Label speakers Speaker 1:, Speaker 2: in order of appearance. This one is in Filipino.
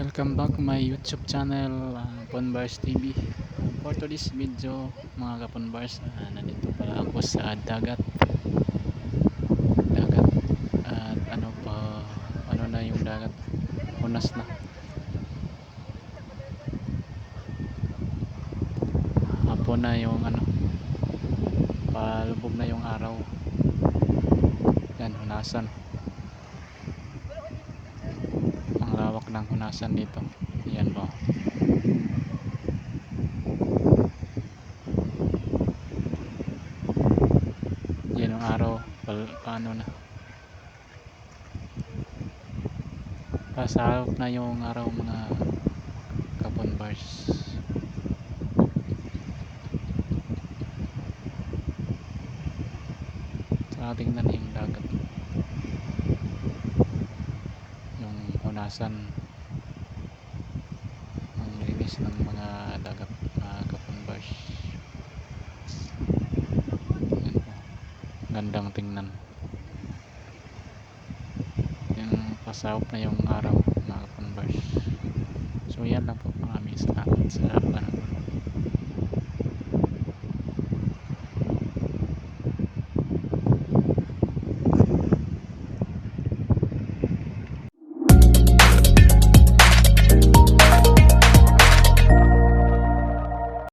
Speaker 1: Welcome back my YouTube channel, Ponbars TV. For today's video mga kaponbars, nandito pala ako sa dagat at ano na yung dagat, unas na, hapon na yung palubog na yung araw. Yan, hunasan, ang lawak ng hunasan dito. Yan po, yan yung araw, paano na, pasahap na yung araw mga kaponbars. Sa tingnan yung dagat, yung hunasan, ang linis ng mga dagat mga kaponbars. Yan po, gandang tingnan, yung pasahap na yung araw mga kaponbars. So yan lang po, maraming salamat sa panonood.